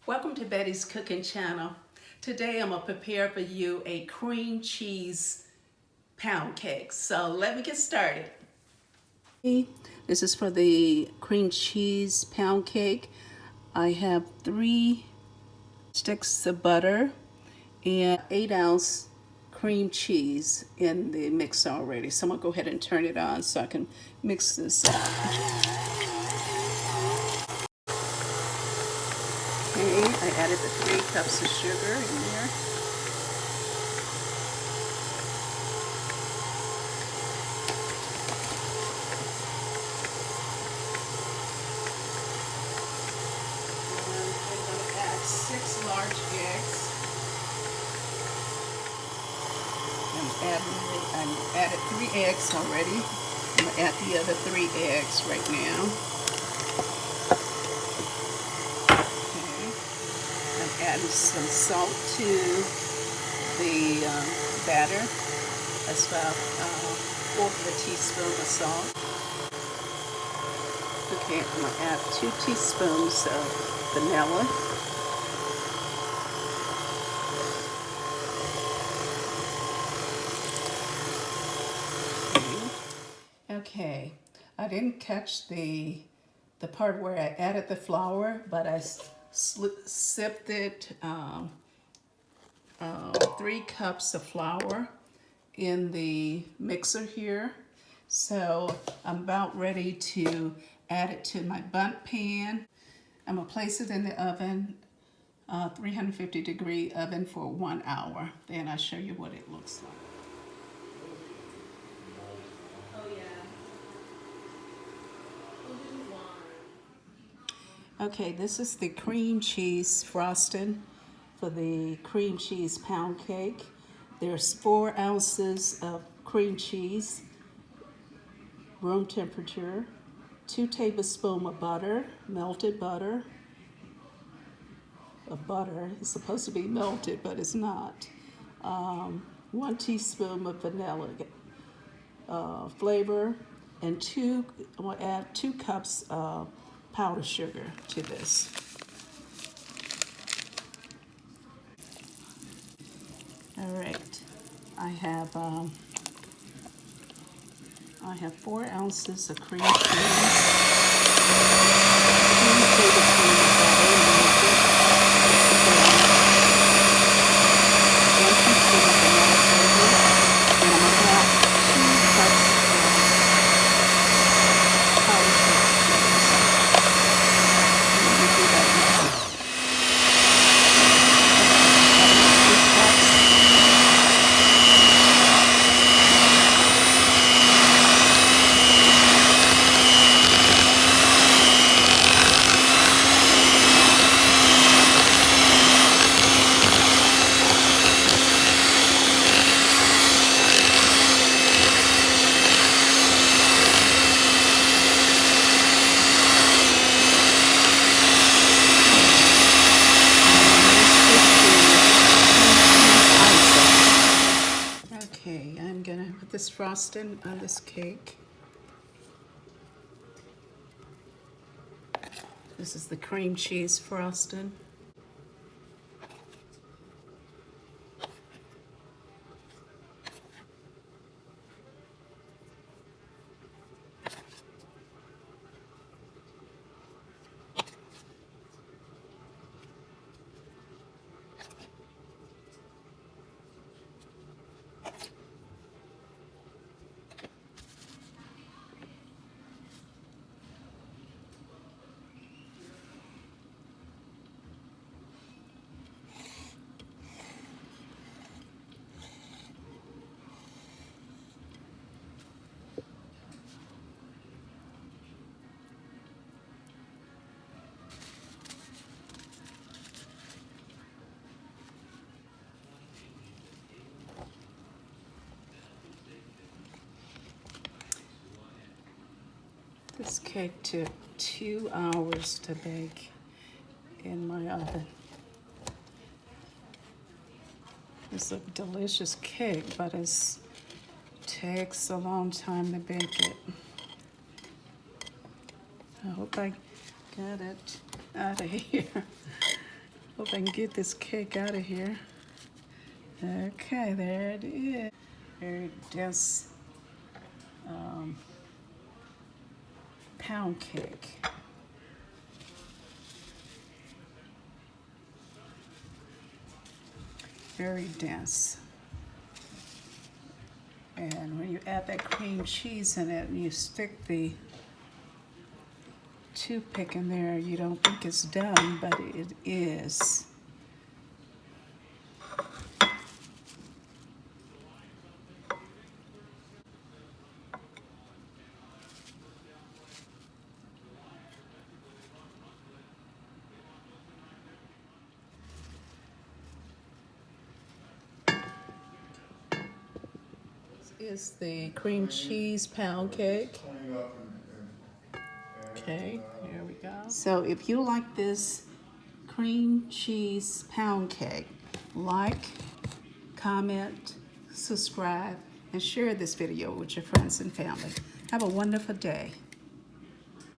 Welcome to Betty's Cooking Channel. Today I'm going to prepare for you a cream cheese pound cake. So let me get started. This is for the cream cheese pound cake. I have 3 sticks of butter and 8-ounce cream cheese in the mixer already. So I'm going to go ahead and turn it on so I can mix this up. Okay, I added the 3 cups of sugar in there. And I'm going to add 6 large eggs. I added 3 eggs already. I'm going to add the other 3 eggs right now. Adding some salt to the batter. That's about 1/4 teaspoon of salt. Okay, I'm going to add 2 teaspoons of vanilla. Okay, I didn't catch the part where I added the flour, but I sifted 3 cups of flour in the mixer here. So I'm about ready to add it to my bundt pan. I'm gonna place it in the oven, 350-degree oven for 1 hour. Then I'll show you what it looks like. Okay, this is the cream cheese frosting for the cream cheese pound cake. There's 4 ounces of cream cheese, room temperature, 2 tablespoons of butter, melted butter. Butter is supposed to be melted, but it's not. 1 teaspoon of vanilla flavor, and I'm going to add 2 cups of powdered sugar to this. All right, I have 4 ounces of cream cheese, 2 tablespoons of butter, 1 teaspoon of vanilla flavor, and I'm going to add 2 cups of powdered sugar. Okay, I'm gonna put this frosting on this cake. This is the cream cheese frosting. This cake took 2 hours to bake in my oven. It's a delicious cake, but it takes a long time to bake it. I hope I got it out of here. Hope I can get this cake out of here. Okay, there it is. Very dense pound cake. Very dense. And when you add that cream cheese in it and you stick the toothpick in there, you don't think it's done, but it is. This is the cream cheese pound cake. Okay, here we go. So if you like this cream cheese pound cake, like, comment, subscribe, and share this video with your friends and family. Have a wonderful day.